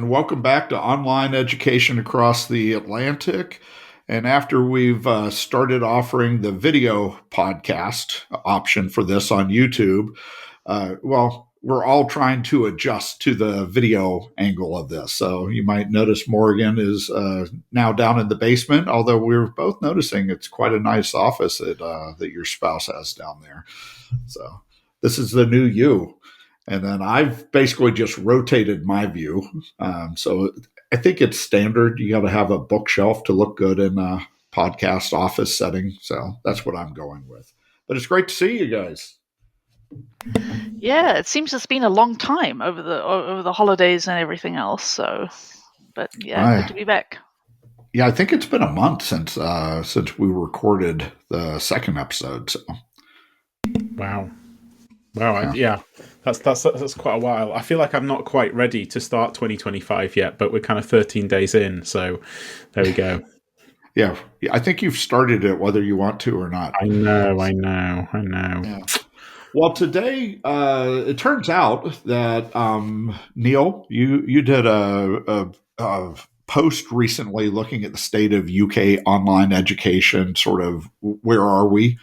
and welcome back to online education across the Atlantic. And after we've started offering the video podcast option for this on YouTube, we're all trying to adjust to the video angle of this. So you might notice Morgan is now down in the basement, although we're both noticing it's quite a nice office that your spouse has down there. So this is the new you. And then I've basically just rotated my view. So I think it's standard. You got to have a bookshelf to look good in a podcast office setting. So that's what I'm going with. But it's great to see you guys. Yeah, it seems it's been a long time over the holidays and everything else. So, but yeah, good to be back. Yeah, I think it's been a month since we recorded the second episode. So. Wow. Yeah, that's quite a while. I feel like I'm not quite ready to start 2025 yet, but we're kind of 13 days in, so there we go. Yeah, I think you've started it whether you want to or not. I know. Yeah. Well, today it turns out that Neil, you did a post recently looking at the state of UK online education. Sort of where are we?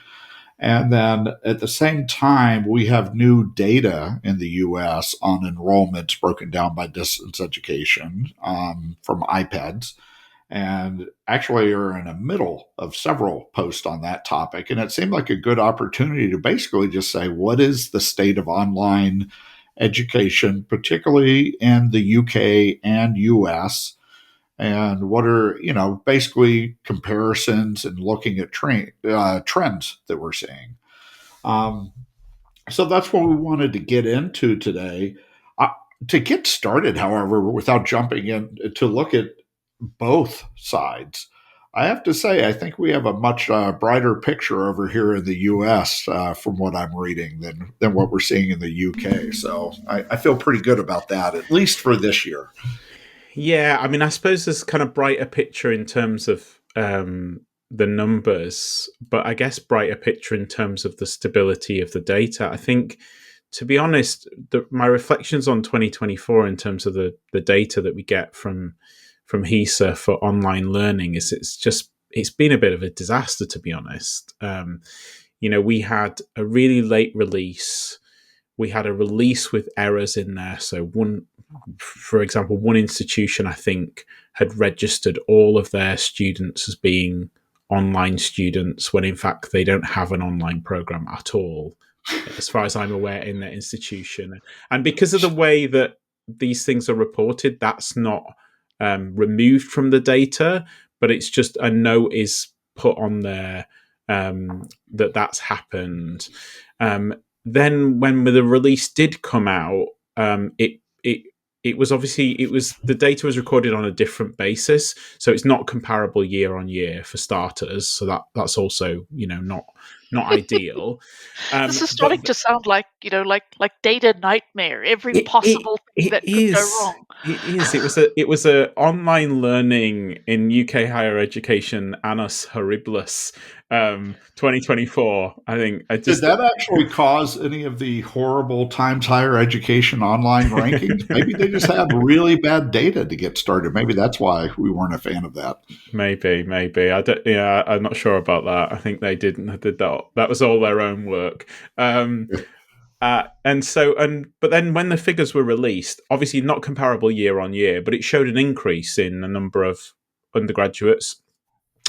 And then at the same time, we have new data in the US on enrollments broken down by distance education from iPads. And actually are in the middle of several posts on that topic. And it seemed like a good opportunity to basically just say, what is the state of online education, particularly in the UK and US? And what are, basically comparisons and looking at trends that we're seeing. So that's what we wanted to get into today. To get started, however, without jumping in, to look at both sides, I have to say, I think we have a much brighter picture over here in the U.S. From what I'm reading than what we're seeing in the U.K. So I feel pretty good about that, at least for this year. Yeah, I mean, I suppose there's kind of brighter picture in terms of the numbers, but I guess brighter picture in terms of the stability of the data. I think, to be honest, my reflections on 2024 in terms of the data that we get from HESA for online learning is it's been a bit of a disaster, to be honest. We had a really late release. We had a release with errors in there. So for example, one institution I think had registered all of their students as being online students when in fact they don't have an online program at all, as far as I'm aware, in their institution. And because of the way that these things are reported, that's not removed from the data, but it's just a note is put on there that's happened. Then when the release did come out, it was the data was recorded on a different basis, so it's not comparable year on year for starters. So that's also not ideal. This is starting to sound like like data nightmare. Every possible thing that could go wrong. It is. It was a online learning in UK higher education annus horribilis 2024. I think. Did that actually cause any of the horrible Times Higher Education online rankings? Maybe they just had really bad data to get started. Maybe that's why we weren't a fan of that. Maybe. I'm not sure about that. I think they did that. That was all their own work. But then when the figures were released, obviously not comparable year on year, but it showed an increase in the number of undergraduates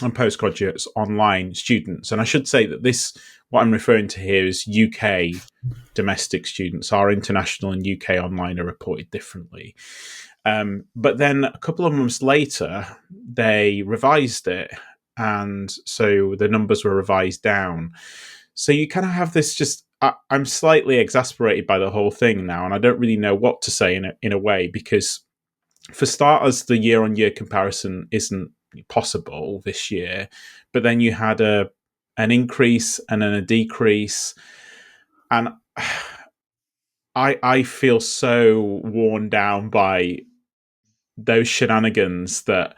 and postgraduates online students. And I should say that what I'm referring to here is UK domestic students. Our international and UK online are reported differently. But then a couple of months later, they revised it. And so the numbers were revised down. So you kind of have this I'm slightly exasperated by the whole thing now, and I don't really know what to say in a way, because for starters, the year-on-year comparison isn't possible this year, but then you had an increase and then a decrease, and I feel so worn down by those shenanigans that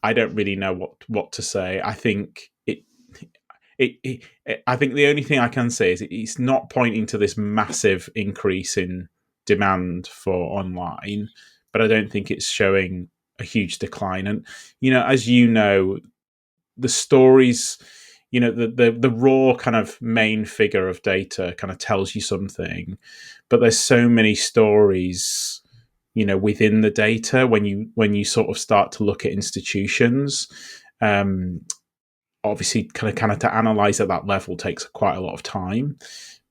I don't really know what to say. I think I think the only thing I can say is it's not pointing to this massive increase in demand for online, but I don't think it's showing a huge decline. And, as you know, the stories, the raw kind of main figure of data kind of tells you something, but there's so many stories, within the data when you sort of start to look at institutions. Obviously, kind of to analyze at that level takes quite a lot of time.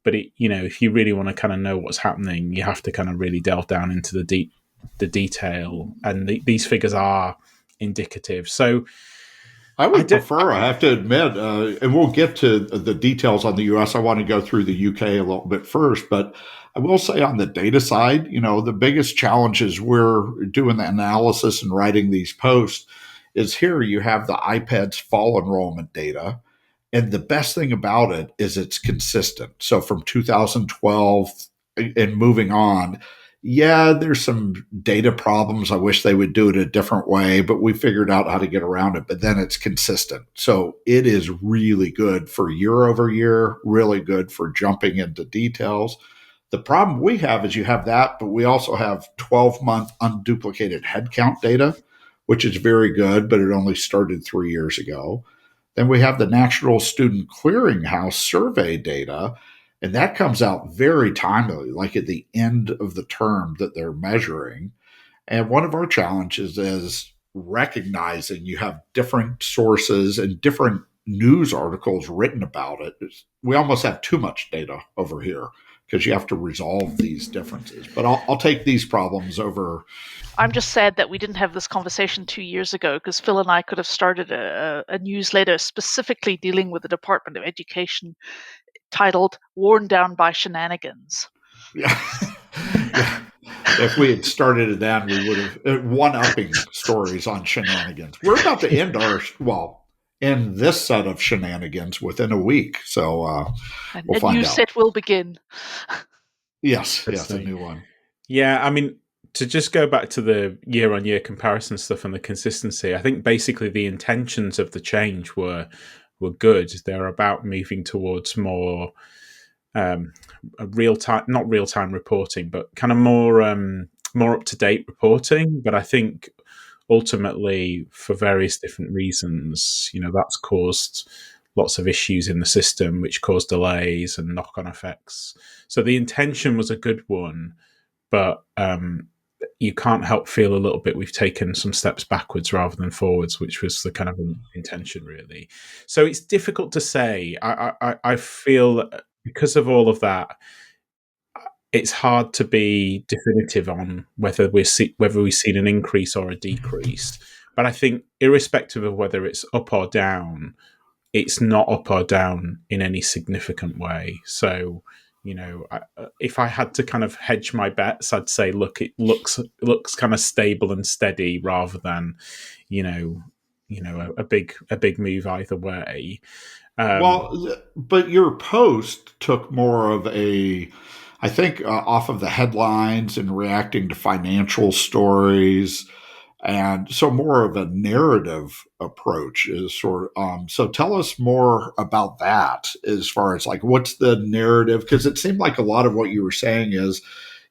But if you really want to kind of know what's happening, you have to kind of really delve down into the detail, and these figures are indicative. So I would prefer, I have to admit, and we'll get to the details on the US. I want to go through the UK a little bit first, but I will say on the data side, the biggest challenges we're doing the analysis and writing these posts is here you have the iPad's fall enrollment data. And the best thing about it is it's consistent. So from 2012 and moving on, yeah, there's some data problems. I wish they would do it a different way, but we figured out how to get around it. But then it's consistent. So it is really good for year over year, really good for jumping into details. The problem we have is you have that, but we also have 12-month unduplicated headcount data, which is very good, but it only started 3 years ago. Then we have the National Student Clearinghouse survey data, and that comes out very timely, like at the end of the term that they're measuring. And one of our challenges is recognizing you have different sources and different news articles written about it. We almost have too much data over here because you have to resolve these differences. But I'll take these problems over. I'm just sad that we didn't have this conversation 2 years ago, because Phil and I could have started a newsletter specifically dealing with the Department of Education titled Worn Down by Shenanigans. Yeah. Yeah. If we had started it then, we would have one-upping stories on shenanigans. We're about to end end this set of shenanigans within a week. So we'll find out. A new set will begin. Yes, a new one. Yeah, I mean, to just go back to the year-on-year comparison stuff and the consistency, I think basically the intentions of the change were good. They're about moving towards more not real-time reporting, but kind of more up-to-date reporting. But I think ultimately, for various different reasons, that's caused lots of issues in the system, which caused delays and knock-on effects. So the intention was a good one, but you can't help feel a little bit we've taken some steps backwards rather than forwards, which was the kind of intention, really. So it's difficult to say. I feel because of all of that, it's hard to be definitive on whether we've seen an increase or a decrease. But I think irrespective of whether it's up or down, it's not up or down in any significant way. So, if I had to kind of hedge my bets, I'd say, look, it looks kind of stable and steady rather than, a big move either way. But your post took more of I think off of the headlines and reacting to financial stories. And so more of a narrative approach is sort of, so tell us more about that as far as like, what's the narrative? Because it seemed like a lot of what you were saying is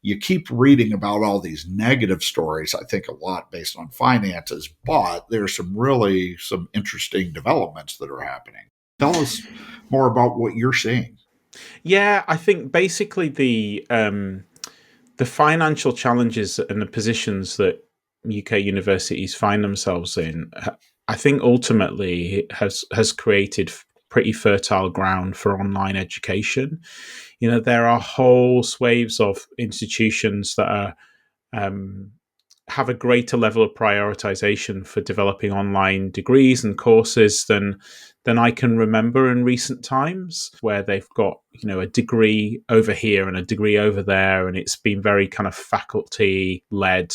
you keep reading about all these negative stories, I think a lot based on finances, but there's some interesting developments that are happening. Tell us more about what you're seeing. Yeah, I think basically the financial challenges and the positions that UK universities find themselves in, I think ultimately has created pretty fertile ground for online education. There are whole swathes of institutions that are have a greater level of prioritization for developing online degrees and courses than I can remember in recent times, where they've got, a degree over here and a degree over there, and it's been very kind of faculty led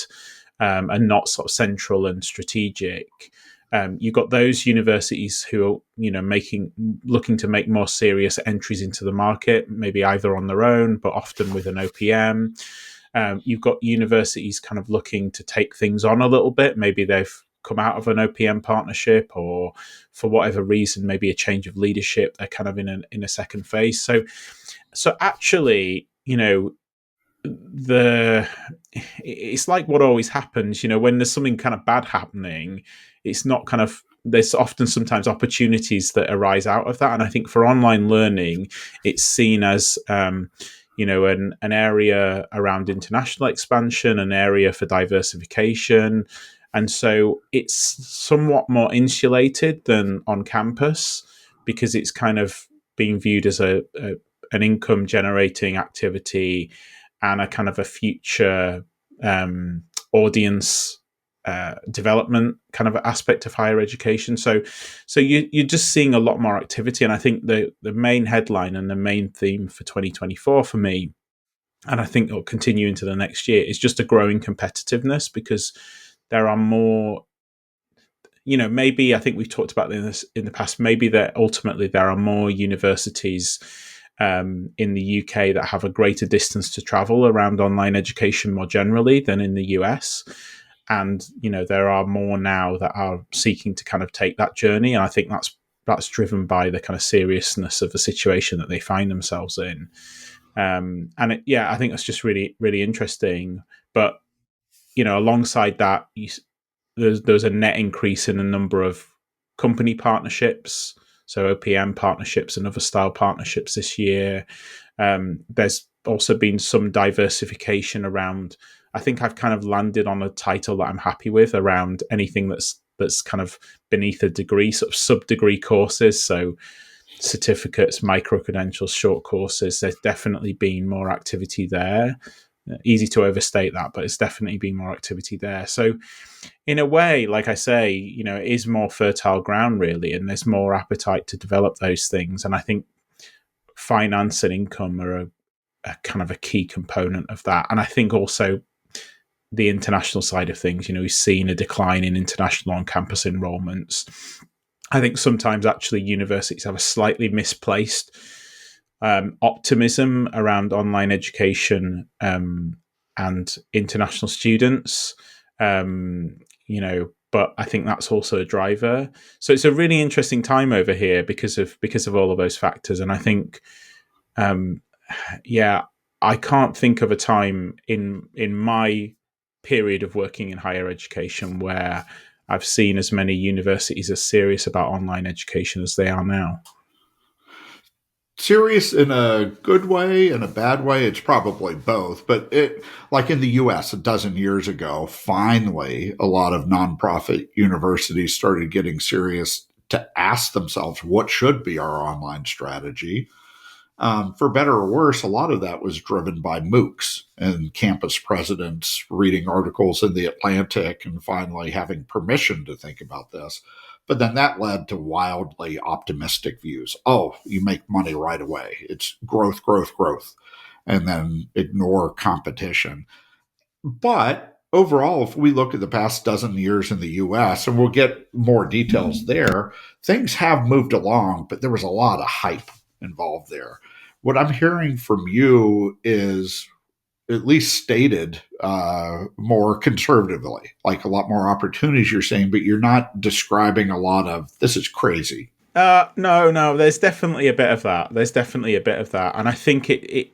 and not sort of central and strategic. You've got those universities who are, looking to make more serious entries into the market, maybe either on their own, but often with an OPM. You've got universities kind of looking to take things on a little bit. Maybe they've come out of an OPM partnership, or for whatever reason, maybe a change of leadership. They're kind of in a second phase. So actually, it's like what always happens, when there's something kind of bad happening, it's not kind of, there's often sometimes opportunities that arise out of that. And I think for online learning, it's seen as, an area around international expansion, an area for diversification. And so it's somewhat more insulated than on campus because it's kind of being viewed as an income generating activity and a kind of a future audience development kind of aspect of higher education. So you're just seeing a lot more activity. And I think the main headline and the main theme for 2024 for me, and I think it'll continue into the next year, is just a growing competitiveness because there are more, maybe I think we've talked about this in the past, maybe that ultimately there are more universities in the UK that have a greater distance to travel around online education more generally than in the US. And, there are more now that are seeking to kind of take that journey. And I think that's driven by the kind of seriousness of the situation that they find themselves in. I think that's just really, really interesting. But, alongside that, there's a net increase in the number of company partnerships, so OPM partnerships and other style partnerships this year. There's also been some diversification around, I think I've kind of landed on a title that I'm happy with around anything that's kind of beneath a degree, sort of sub-degree courses. So certificates, micro-credentials, short courses, there's definitely been more activity there. Easy to overstate that, but it's definitely been more activity there. So in a way, like I say, it is more fertile ground really, and there's more appetite to develop those things. And I think finance and income are a kind of a key component of that. And I think also the international side of things, we've seen a decline in international on-campus enrollments. I think sometimes actually universities have a slightly misplaced optimism around online education and international students, but I think that's also a driver. So it's a really interesting time over here because of all of those factors. And I think, I can't think of a time in my period of working in higher education where I've seen as many universities as serious about online education as they are now. Serious in a good way and a bad way, it's probably both. But like in the US a dozen years ago, finally, a lot of nonprofit universities started getting serious to ask themselves, what should be our online strategy? For better or worse, a lot of that was driven by MOOCs and campus presidents reading articles in the Atlantic and finally having permission to think about this. But then that led to wildly optimistic views. Oh, you make money right away. It's growth, growth, growth. And then ignore competition. But overall, if we look at the past dozen years in the US, and we'll get more details there, things have moved along, but there was a lot of hype involved there. What I'm hearing from you is at least stated more conservatively, like a lot more opportunities you're saying, but you're not describing a lot of this is crazy. No, there's definitely a bit of that. And I think I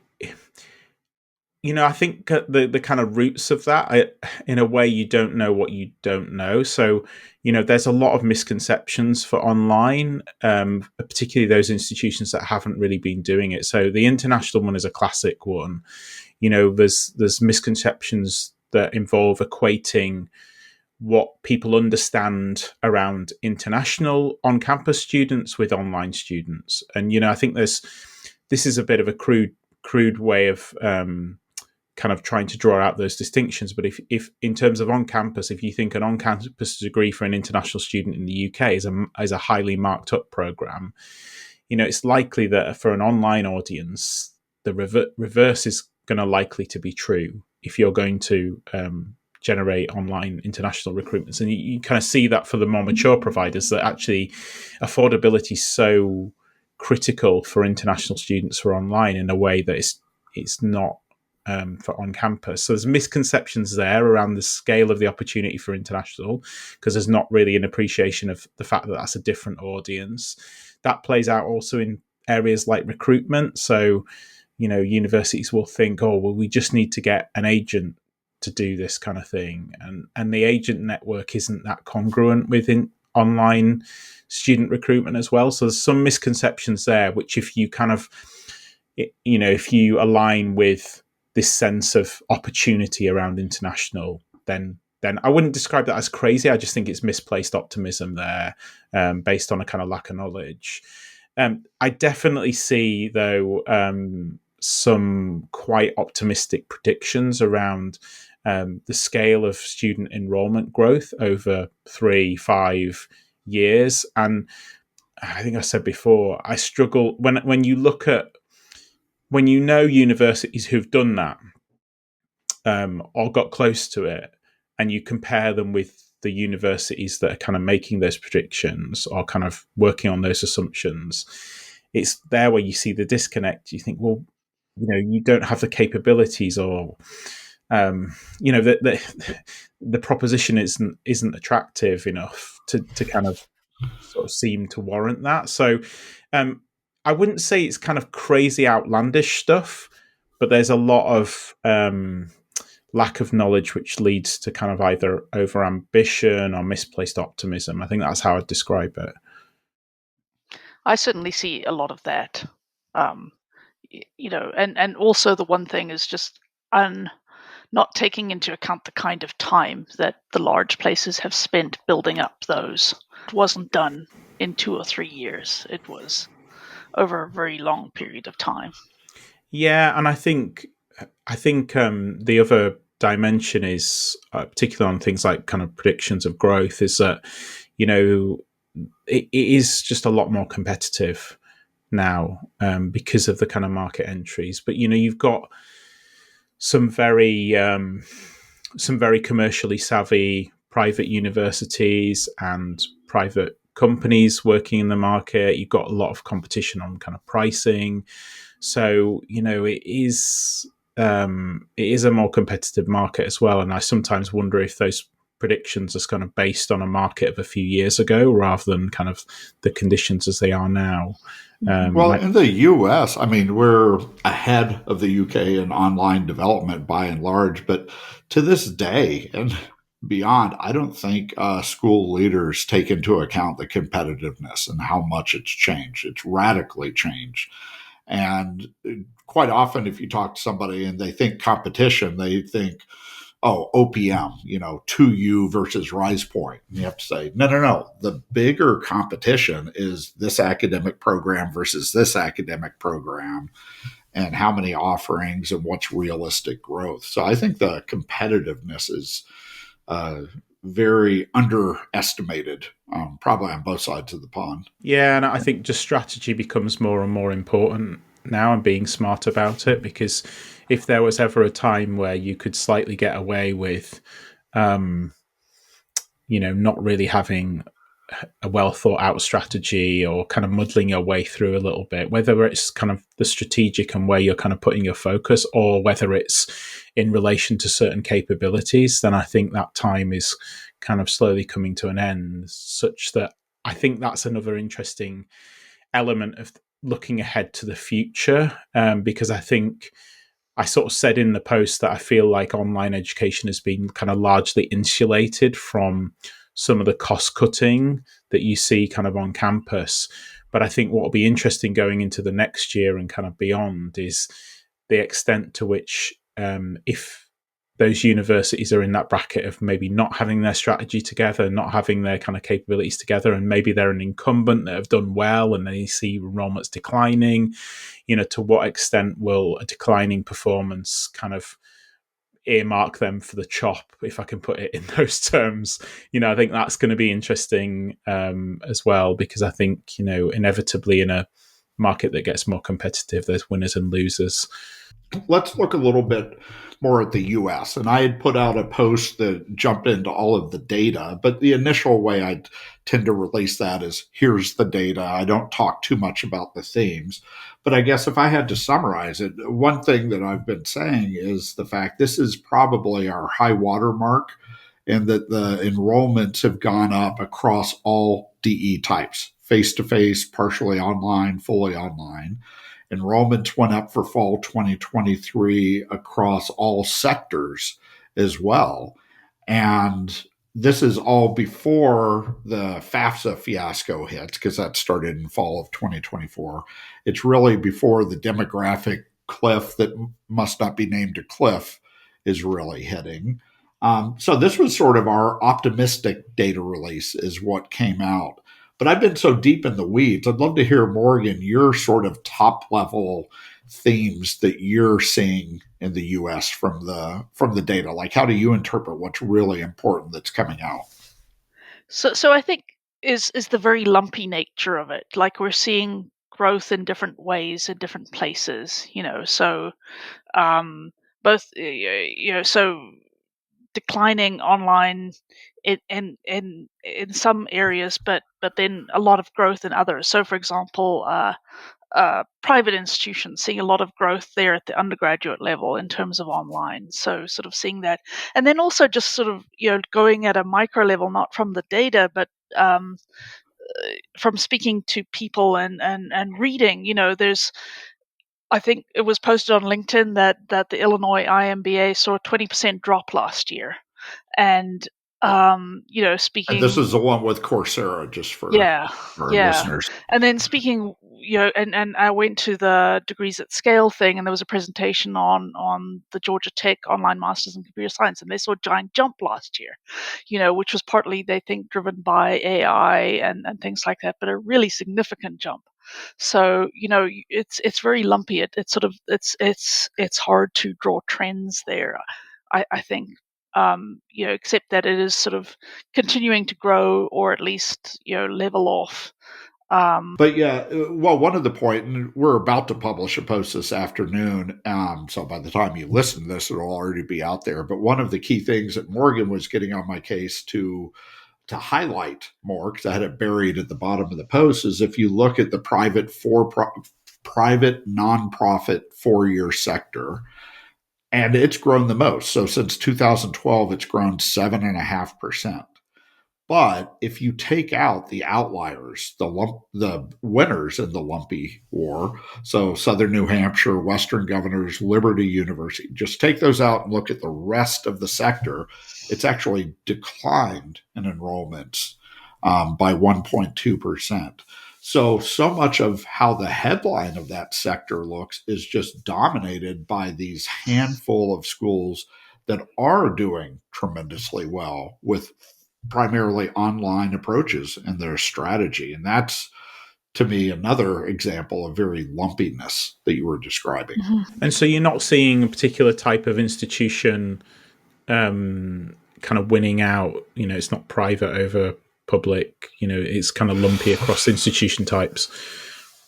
think the kind of roots of that, in a way, you don't know what you don't know. So, there's a lot of misconceptions for online, particularly those institutions that haven't really been doing it. So the international one is a classic one. There's misconceptions that involve equating what people understand around international on-campus students with online students. And, I think this is a bit of a crude way of kind of trying to draw out those distinctions. But if in terms of on-campus, if you think an on-campus degree for an international student in the UK is a highly marked up program, it's likely that for an online audience, the reverse is going to likely to be true if you're going to generate online international recruitments. And you kind of see that for the more mature providers, that actually affordability is so critical for international students who are online in a way that it's not for on campus. So there's misconceptions there around the scale of the opportunity for international, because there's not really an appreciation of the fact that that's a different audience. That plays out also in areas like recruitment. So, universities will think, oh, well, we just need to get an agent to do this kind of thing, and the agent network isn't that congruent within online student recruitment as well. So there's some misconceptions there, which if you kind of, if you align with this sense of opportunity around international, then I wouldn't describe that as crazy. I just think it's misplaced optimism there, based on a kind of lack of knowledge. I definitely see, though, some quite optimistic predictions around the scale of student enrollment growth over 3-5 years. And I think I said before, I struggle when you look at universities who've done that, or got close to it, and you compare them with the universities that are kind of making those predictions or kind of working on those assumptions. It's there where you see the disconnect. You think, well, you don't have the capabilities, or the proposition isn't attractive enough to kind of sort of seem to warrant that. So I wouldn't say it's kind of crazy outlandish stuff, but there's a lot of lack of knowledge which leads to kind of either over ambition or misplaced optimism. I think that's how I'd describe it. I certainly see a lot of that. And also the one thing is just not taking into account the kind of time that the large places have spent building up those. It wasn't done in 2 or 3 years. It was over a very long period of time. Yeah, and I think the other dimension is, particularly on things like kind of predictions of growth, is that it is just a lot more competitive now, because of the kind of market entries. But you've got some very commercially savvy private universities and private companies working in the market. You've got a lot of competition on kind of pricing. So, it is a more competitive market as well. And I sometimes wonder if those predictions are kind of based on a market of a few years ago rather than kind of the conditions as they are now. In the US, I mean, we're ahead of the UK in online development by and large, but to this day and beyond, I don't think school leaders take into account the competitiveness and how much it's changed. It's radically changed. And quite often, if you talk to somebody and they think competition, they think, oh, OPM, 2U versus Rise Point. And you have to say, no. The bigger competition is this academic program versus this academic program, and how many offerings and what's realistic growth. So I think the competitiveness is very underestimated, probably on both sides of the pond. Yeah, and I think just strategy becomes more and more important now, and being smart about it, because if there was ever a time where you could slightly get away with, not really having a well thought out strategy, or kind of muddling your way through a little bit, whether it's kind of the strategic and where you're kind of putting your focus, or whether it's in relation to certain capabilities, then I think that time is kind of slowly coming to an end, such that I think that's another interesting element of looking ahead to the future, because I think I sort of said in the post that I feel like online education has been kind of largely insulated from some of the cost cutting that you see kind of on campus. But I think what will be interesting going into the next year and kind of beyond is the extent to which, if those universities are in that bracket of maybe not having their strategy together, not having their kind of capabilities together, and maybe they're an incumbent that have done well and then you see enrollments declining, to what extent will a declining performance kind of earmark them for the chop, if I can put it in those terms. I think that's going to be interesting as well, because I think, inevitably in a market that gets more competitive, there's winners and losers. Let's look a little bit more at the US. And I had put out a post that jumped into all of the data, but the initial way I tend to release that is, here's the data. I don't talk too much about the themes. But I guess if I had to summarize it, one thing that I've been saying is the fact this is probably our high water mark, and that the enrollments have gone up across all DE types, face-to-face, partially online, fully online. Enrollments went up for fall 2023 across all sectors as well. And this is all before the FAFSA fiasco hits, because that started in fall of 2024. It's really before the demographic cliff that must not be named a cliff is really hitting. So this was sort of our optimistic data release, is what came out. But I've been so deep in the weeds. I'd love to hear, Morgan, your sort of top level themes that you're seeing in the U.S. from the data. Like, how do you interpret what's really important that's coming out? So I think is the very lumpy nature of it. Like, we're seeing growth in different ways in different places. So um, both so declining online in some areas, but then a lot of growth in others. So, for example, private institutions, seeing a lot of growth there at the undergraduate level in terms of online. So, sort of seeing that, and then also just sort of going at a micro level, not from the data, but from speaking to people and reading. There's I think it was posted on LinkedIn that the Illinois IMBA saw a 20% drop last year, and And this speaking. is the one with Coursera, just for Yeah, our yeah. listeners. And then speaking, and I went to the Degrees at Scale thing, and there was a presentation on the Georgia Tech Online Masters in Computer Science, and they saw a giant jump last year, which was partly, they think, driven by AI and things like that, but a really significant jump. So it's very lumpy. It's sort of it's hard to draw trends there. I think except that it is sort of continuing to grow, or at least level off. But yeah, well, one of the point, and we're about to publish a post this afternoon. So by the time you listen to this, it'll already be out there. But one of the key things that Morgan was getting on my case to highlight more, because I had it buried at the bottom of the post, is if you look at the private nonprofit 4-year sector, and it's grown the most. So since 2012, it's grown 7.5%. But if you take out the outliers, the winners in the lumpy war, so Southern New Hampshire, Western Governors, Liberty University, just take those out and look at the rest of the sector, it's actually declined in enrollments by 1.2%. So much of how the headline of that sector looks is just dominated by these handful of schools that are doing tremendously well with primarily online approaches in their strategy. And that's, to me, another example of very lumpiness that you were describing. Mm-hmm. And so you're not seeing a particular type of institution kind of winning out. It's not private over public. It's kind of lumpy across institution types.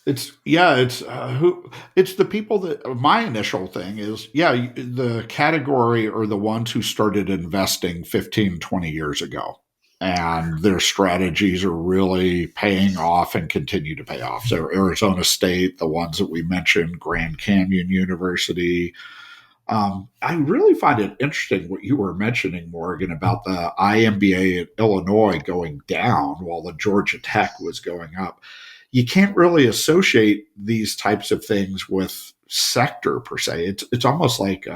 It's the people that, my initial thing is, the category are the ones who started investing 15, 20 years ago. And their strategies are really paying off and continue to pay off. So Arizona State, the ones that we mentioned, Grand Canyon University. I really find it interesting what you were mentioning, Morgan, about the IMBA at Illinois going down while the Georgia Tech was going up. You can't really associate these types of things with sector per se. It's almost like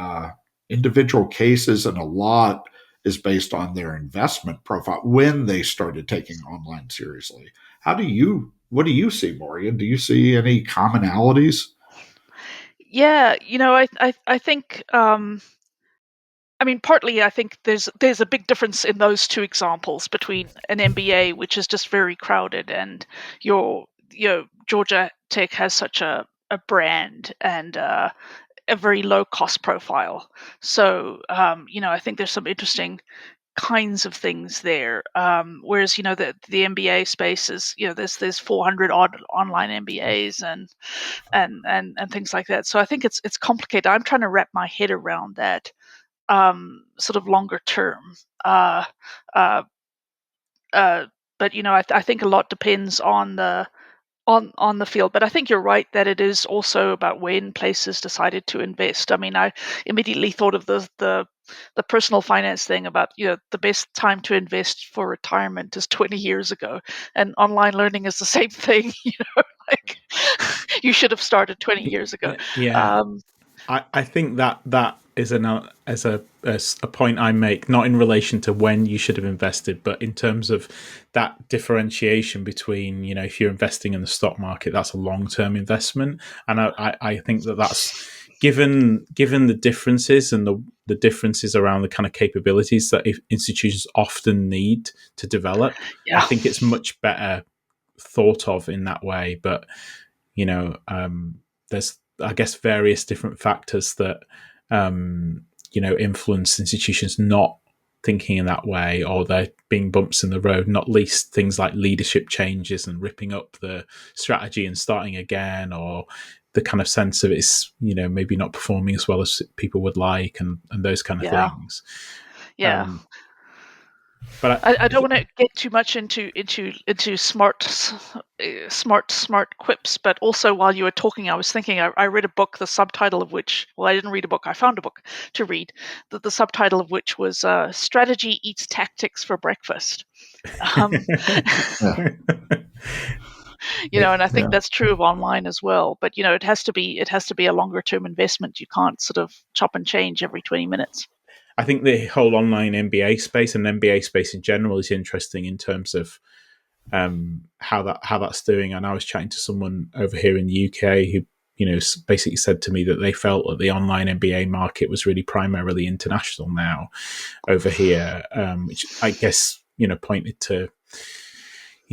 individual cases, and a lot is based on their investment profile when they started taking online seriously. What do you see, Morgan? Do you see any commonalities? Yeah, I think. I mean, partly, I think there's a big difference in those two examples between an MBA, which is just very crowded, and your Georgia Tech has such a brand and a very low cost profile. So I think there's some interesting kinds of things there. Whereas the MBA space is, there's 400 odd online MBAs and things like that. So I think it's complicated. I'm trying to wrap my head around that sort of longer term. Uh, uh, but I think a lot depends on the field. But I think you're right that it is also about when places decided to invest. I mean, I immediately thought of the personal finance thing about the best time to invest for retirement is 20 years ago, and online learning is the same thing. like, you should have started 20 years ago. Yeah. I think that is a point I make, not in relation to when you should have invested, but in terms of that differentiation between, if you're investing in the stock market, that's a long-term investment. And I think that's given the differences and the differences around the kind of capabilities that institutions often need to develop. Yeah. I think it's much better thought of in that way. But, there's, I guess, various different factors that influence institutions not thinking in that way, or there being bumps in the road, not least things like leadership changes and ripping up the strategy and starting again, or the kind of sense of it's maybe not performing as well as people would like, and those kind of things. Yeah. But I don't want to get too much into smart quips, but also while you were talking, I was thinking I read a book, the subtitle of which, well, I didn't read a book, I found a book to read, the subtitle of which was "Strategy Eats Tactics for Breakfast." And I think that's true of online as well. But it has to be a longer term investment. You can't sort of chop and change every 20 minutes. I think the whole online MBA space and MBA space in general is interesting in terms of how that's doing. And I was chatting to someone over here in the UK who basically said to me that they felt that the online MBA market was really primarily international now over here, which I guess pointed to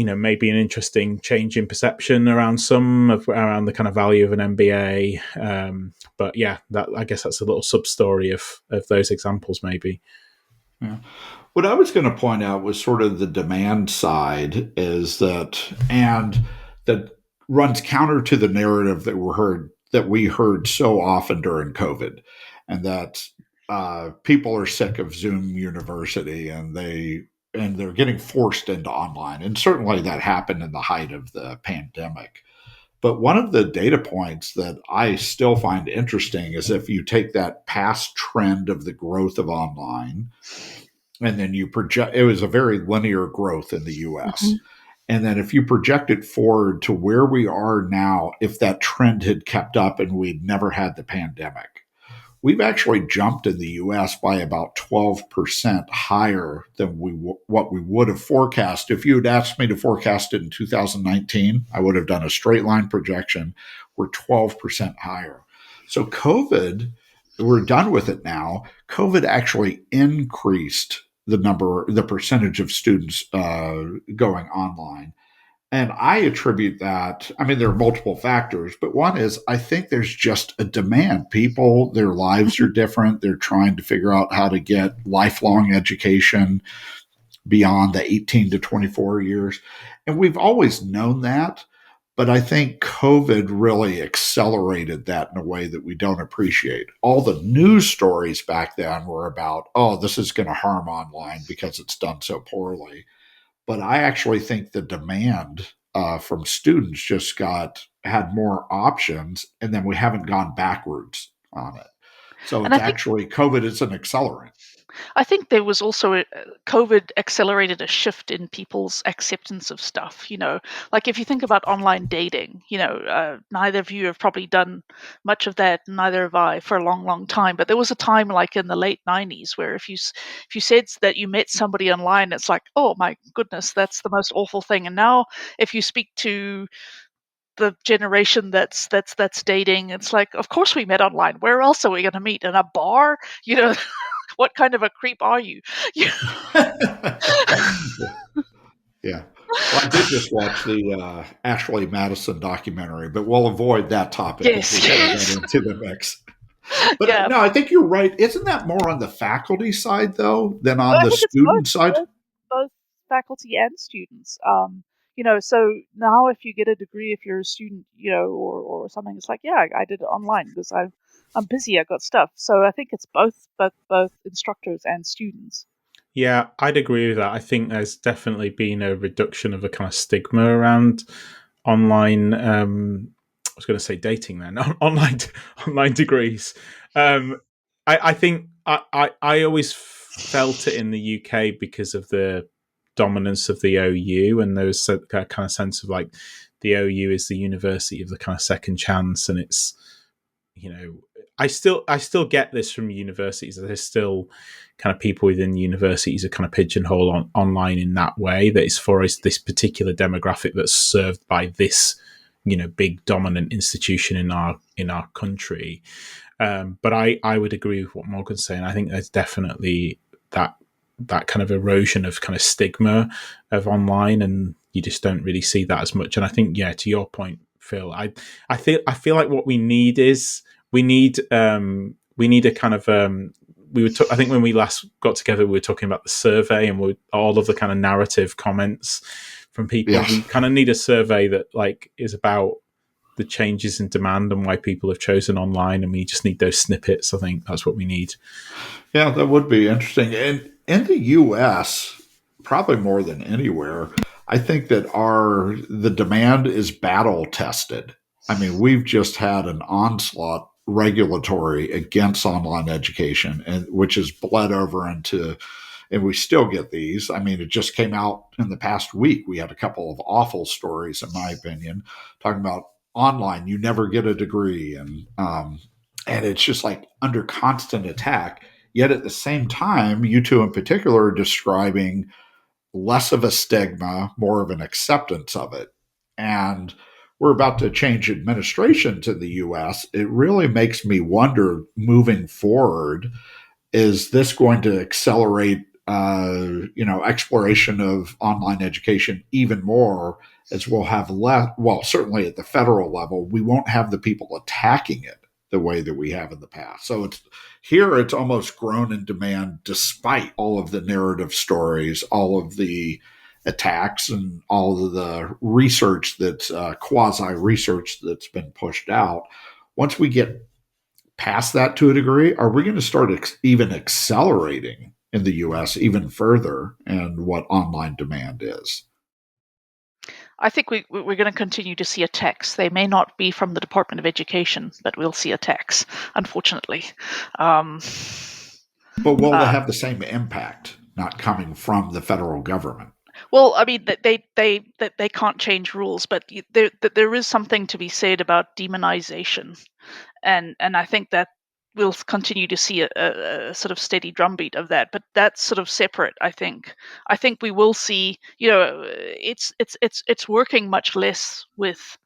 maybe an interesting change in perception around around the kind of value of an MBA. But yeah, I guess that's a little sub story of those examples, maybe. Yeah. What I was going to point out was sort of the demand side is that, and that runs counter to the narrative that we heard so often during COVID, and that people are sick of Zoom University and they're getting forced into online. And certainly that happened in the height of the pandemic. But one of the data points that I still find interesting is if you take that past trend of the growth of online, and then you project, it was a very linear growth in the US. Mm-hmm. And then if you project it forward to where we are now, if that trend had kept up and we'd never had the pandemic, we've actually jumped in the US by about 12% higher than what we would have forecast. If you had asked me to forecast it in 2019, I would have done a straight line projection. We're 12% higher. So COVID, we're done with it now. COVID actually increased the percentage of students going online. And I attribute that, I mean, there are multiple factors, but one is I think there's just a demand. People, their lives are different. They're trying to figure out how to get lifelong education beyond the 18 to 24 years. And we've always known that, but I think COVID really accelerated that in a way that we don't appreciate. All the news stories back then were about, oh, this is going to harm online because it's done so poorly. But I actually think the demand from students just had more options, and then we haven't gone backwards on it. So it's actually COVID is an accelerant. I think there was also COVID accelerated a shift in people's acceptance of stuff. Like if you think about online dating, neither of you have probably done much of that. Neither have I for a long, long time. But there was a time like in the late 90s where if you said that you met somebody online, it's like, oh my goodness, that's the most awful thing. And now if you speak to the generation that's dating, it's like, of course we met online. Where else are we going to meet? In a bar? What kind of a creep are you? Yeah. Well, I did just watch the Ashley Madison documentary, but we'll avoid that topic as we get into the mix. But no, I think you're right. Isn't that more on the faculty side, though, than on the student side? Both faculty and students. So now if you get a degree, if you're a student, or something, it's like, yeah, I did it online because I'm busy, I got stuff. So I think it's both instructors and students. Yeah, I'd agree with that. I think there's definitely been a reduction of a kind of stigma around online. I was going to say dating then, online degrees. I think I always felt it in the UK because of the dominance of the OU, and there was a kind of sense of like the OU is the university of the kind of second chance, and it's, you know, I still get this from universities. There's still kind of people within universities who kind of pigeonhole online in that way, that it's for us this particular demographic that's served by this, you know, big dominant institution in our country. But I would agree with what Morgan's saying. I think there's definitely that kind of erosion of kind of stigma of online, and you just don't really see that as much. And I think, yeah, to your point, Phil, I feel like what we need is we need a kind of I think when we last got together, we were talking about the survey and all of the kind of narrative comments from people. Yes. We kind of need a survey that like is about the changes in demand and why people have chosen online, and we just need those snippets. I think that's what we need. Yeah, that would be interesting. And in the U.S., probably more than anywhere, I think that the demand is battle tested. I mean, we've just had an onslaught regulatory against online education, and which has bled over into, and we still get these. I mean, it just came out in the past week. We had a couple of awful stories, in my opinion, talking about online. You never get a degree, and it's just like under constant attack. Yet at the same time, you two in particular are describing less of a stigma, more of an acceptance of it. And we're about to change administration to the US. It really makes me wonder moving forward, is this going to accelerate exploration of online education even more, as we'll have less, well, certainly at the federal level, we won't have the people attacking it the way that we have in the past. So it's almost grown in demand despite all of the narrative stories, all of the attacks, and all of the research that's quasi research that's been pushed out. Once we get past that to a degree, are we going to start even accelerating in the US even further and what online demand is? I think we're going to continue to see attacks. They may not be from the Department of Education, but we'll see attacks, unfortunately. But will they have the same impact not coming from the federal government? Well, I mean, they can't change rules, but there is something to be said about demonization, and I think that we'll continue to see a sort of steady drumbeat of that. But that's sort of separate. I think we will see. It's working much less with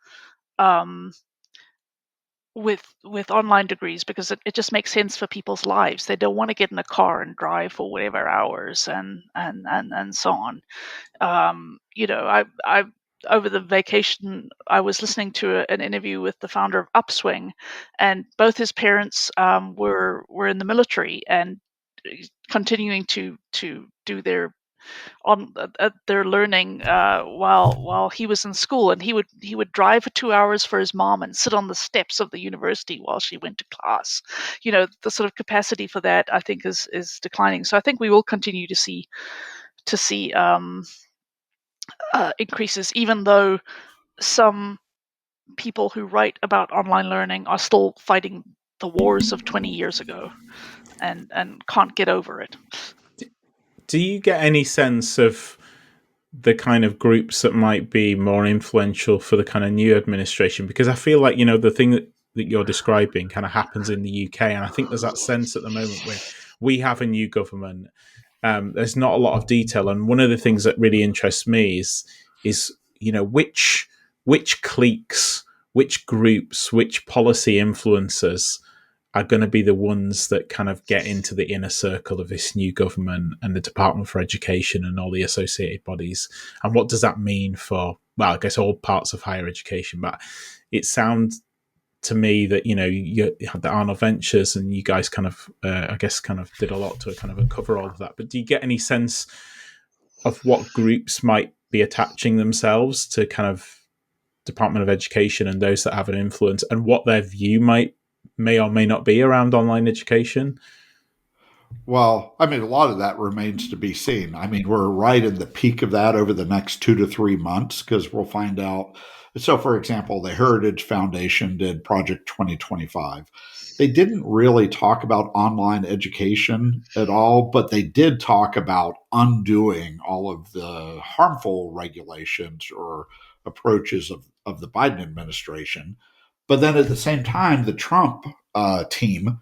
online degrees because it just makes sense for people's lives. They don't want to get in a car and drive for whatever hours and so on. I over the vacation I was listening to an interview with the founder of Upswing, and both his parents were in the military and continuing to do their learning while he was in school, and he would drive for 2 hours for his mom and sit on the steps of the university while she went to class. The sort of capacity for that, I think, is declining. So I think we will continue to see increases, even though some people who write about online learning are still fighting the wars of 20 years ago and can't get over it. Do you get any sense of the kind of groups that might be more influential for the kind of new administration? Because I feel like, the thing that you're describing kind of happens in the UK, and I think there's that sense at the moment where we have a new government. There's not a lot of detail, and one of the things that really interests me is which cliques, which groups, which policy influencers are going to be the ones that kind of get into the inner circle of this new government and the Department for Education and all the associated bodies. And what does that mean for, well, I guess all parts of higher education? But it sounds to me that, you had the Arnold Ventures and you guys kind of, I guess, kind of did a lot to kind of uncover all of that. But do you get any sense of what groups might be attaching themselves to kind of Department of Education and those that have an influence, and what their view may or may not be around online education? Well, I mean, a lot of that remains to be seen. I mean, we're right in the peak of that over the next 2 to 3 months, because we'll find out. So, for example, the Heritage Foundation did Project 2025. They didn't really talk about online education at all, but they did talk about undoing all of the harmful regulations or approaches of the Biden administration. But then at the same time, the Trump team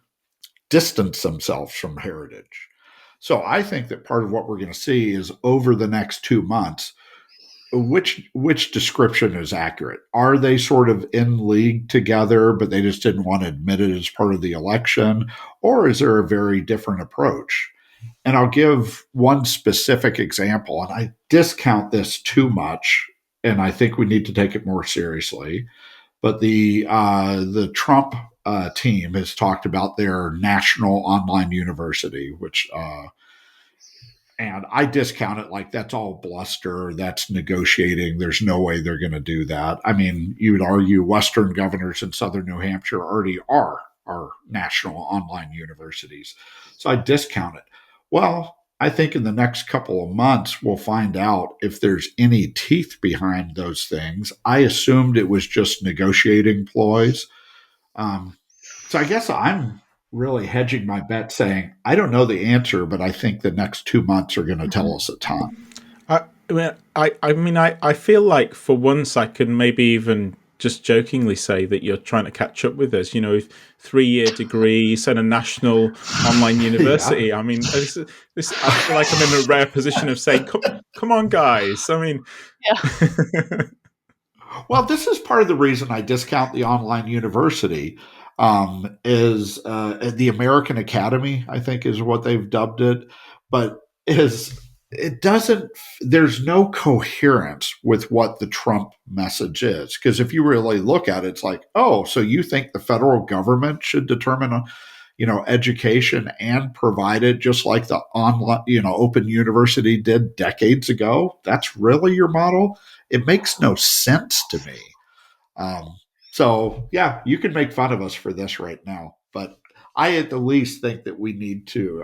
distanced themselves from heritage. So I think that part of what we're going to see is over the next 2 months, which description is accurate? Are they sort of in league together, but they just didn't want to admit it as part of the election? Or is there a very different approach? And I'll give one specific example, and I discount this too much, and I think we need to take it more seriously. But the Trump team has talked about their national online university, which and I discount it like that's all bluster. That's negotiating. There's no way they're going to do that. I mean, you would argue Western governors in Southern New Hampshire already are national online universities. So I discount it. Well, I think in the next couple of months, we'll find out if there's any teeth behind those things. I assumed it was just negotiating ploys. So I guess I'm really hedging my bet saying I don't know the answer, but I think the next 2 months are going to tell us a ton. I feel like for once I can maybe even just jokingly say that you're trying to catch up with us. 3-year degrees and a national online university. Yeah. I mean, this I feel like I'm in a rare position of saying, "Come on, guys." I mean, yeah. Well, this is part of the reason I discount the online university. Is the American Academy, I think is what they've dubbed it, but there's no coherence with what the Trump message is. Because if you really look at it, it's like, oh, so you think the federal government should determine, education and provide it just like the online, Open University did decades ago? That's really your model? It makes no sense to me. So, yeah, you can make fun of us for this right now, but I at the least think that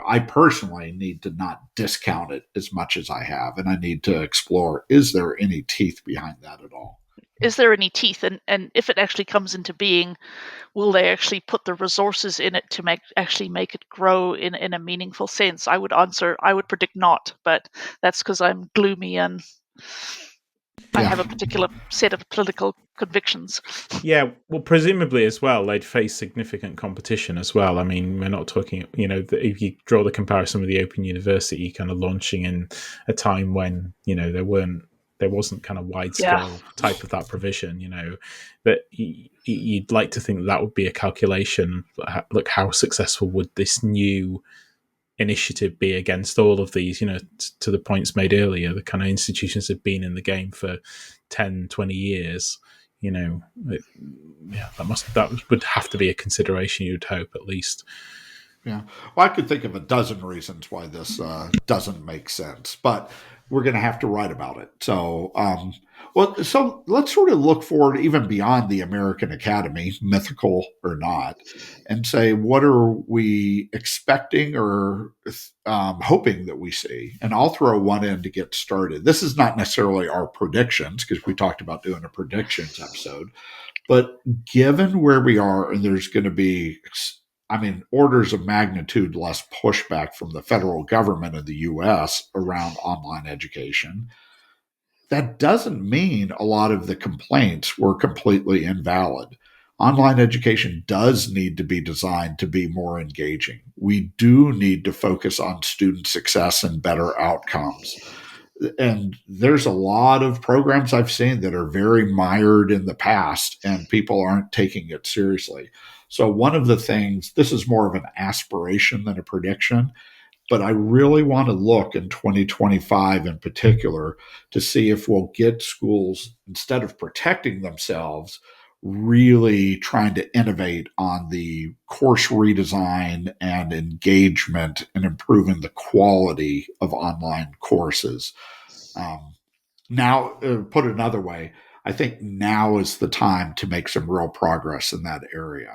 I personally need to not discount it as much as I have, and I need to explore, is there any teeth behind that at all? Is there any teeth? And if it actually comes into being, will they actually put the resources in it to make it grow in a meaningful sense? I would predict not, but that's because I'm gloomy and I have a particular set of political convictions. Yeah, well, presumably as well, they'd face significant competition as well. I mean, we're not talking, if you draw the comparison with the Open University kind of launching in a time when, there wasn't kind of wide scale type of that provision, that you'd like to think that would be a calculation. Look, how successful would this new initiative be against all of these, to the points made earlier, the kind of institutions have been in the game for 10, 20 years, that would have to be a consideration, you'd hope, at least. Yeah. Well, I could think of a dozen reasons why this doesn't make sense, but we're going to have to write about it. So, so let's sort of look forward even beyond the American Academy, mythical or not, and say, what are we expecting or hoping that we see? And I'll throw one in to get started. This is not necessarily our predictions, because we talked about doing a predictions episode, but given where we are, and there's going to be orders of magnitude less pushback from the federal government of the U.S. around online education. That doesn't mean a lot of the complaints were completely invalid. Online education does need to be designed to be more engaging. We do need to focus on student success and better outcomes. And there's a lot of programs I've seen that are very mired in the past, and people aren't taking it seriously. So one of the things, this is more of an aspiration than a prediction, but I really want to look in 2025 in particular to see if we'll get schools, instead of protecting themselves, really trying to innovate on the course redesign and engagement and improving the quality of online courses. Now, put another way, I think now is the time to make some real progress in that area.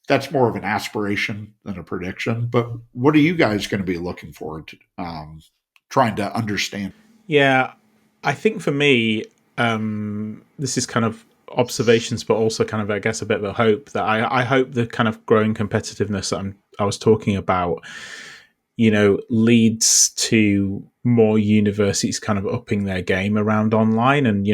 That's more of an aspiration than a prediction. But what are you guys going to be looking forward to trying to understand? Yeah, I think for me, this is kind of observations, but also kind of, I guess, a bit of a hope that I hope the kind of growing competitiveness that I was talking about, leads to more universities kind of upping their game around online. And,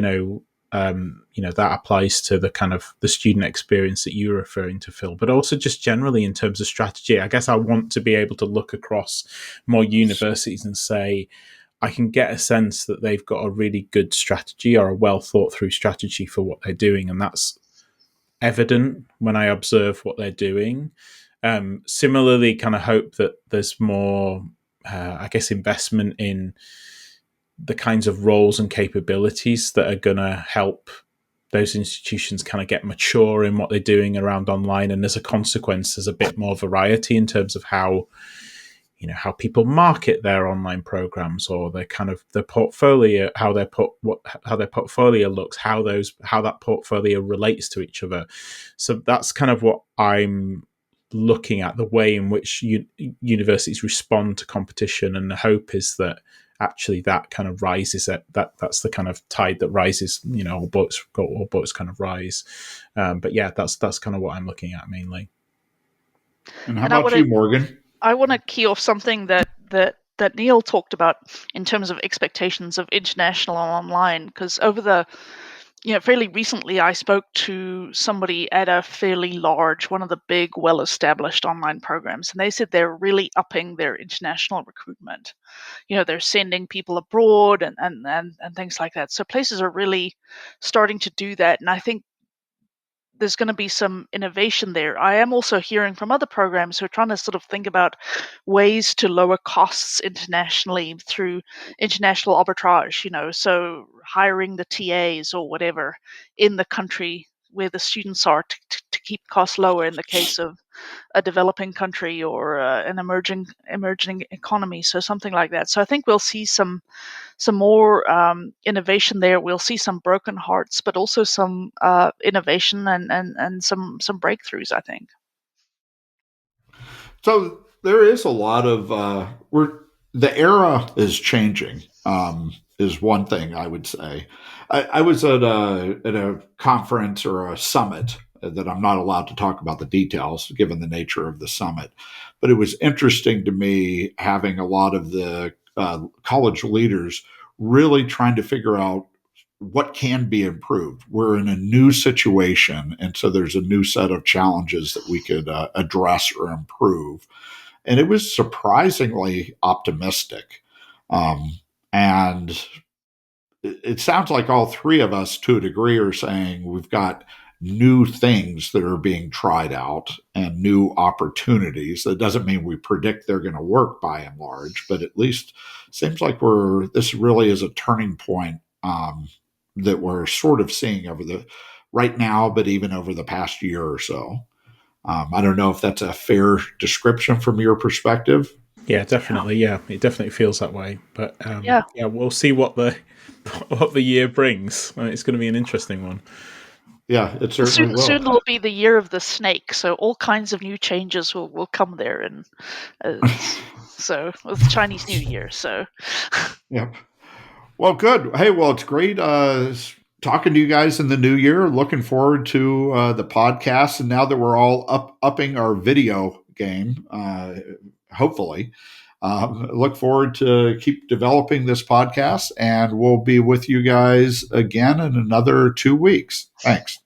that applies to the kind of the student experience that you were referring to, Phil, but also just generally in terms of strategy. I guess I want to be able to look across more universities and say, I can get a sense that they've got a really good strategy or a well thought through strategy for what they're doing. And that's evident when I observe what they're doing. Similarly, kind of hope that there's more, investment in the kinds of roles and capabilities that are going to help those institutions kind of get mature in what they're doing around online. And as a consequence, there's a bit more variety in terms of how people market their online programs, or their kind of their portfolio, how their portfolio looks, how that portfolio relates to each other. So that's kind of what I'm looking at, the way in which universities respond to competition, and the hope is that actually that kind of rises, that's the kind of tide that rises, all boats kind of rise. But yeah, that's kind of what I'm looking at mainly. And how about you, Morgan? I want to key off something that Neil talked about in terms of expectations of international and online, because over fairly recently, I spoke to somebody at a fairly large, one of the big, well-established online programs, and they said they're really upping their international recruitment. They're sending people abroad and things like that. So places are really starting to do that, and I think there's going to be some innovation there. I am also hearing from other programs who are trying to sort of think about ways to lower costs internationally through international arbitrage, so hiring the TAs or whatever in the country where the students are to keep costs lower in the case of a developing country or an emerging economy. So something like that. So I think we'll see some more innovation there. We'll see some broken hearts, but also some innovation and some breakthroughs, I think. So there is a lot of the era is changing. Is one thing I would say. I was at a conference or a summit that I'm not allowed to talk about the details given the nature of the summit, but it was interesting to me having a lot of the college leaders really trying to figure out what can be improved. We're in a new situation, and so there's a new set of challenges that we could address or improve. And it was surprisingly optimistic. And it sounds like all three of us, to a degree, are saying we've got new things that are being tried out and new opportunities. That doesn't mean we predict they're going to work by and large, but at least seems like this really is a turning point that we're sort of seeing right now, but even over the past year or so. I don't know if that's a fair description from your perspective. Yeah, definitely. Yeah, it definitely feels that way. But we'll see what the year brings. It's going to be an interesting one. Yeah, it certainly will. Soon will be the year of the snake, so all kinds of new changes will come there, and so with Chinese New Year. So, yeah. Well, good. Hey, well, it's great talking to you guys in the new year. Looking forward to the podcast, and now that we're all upping our video game, hopefully. Look forward to keep developing this podcast, and we'll be with you guys again in another 2 weeks. Thanks.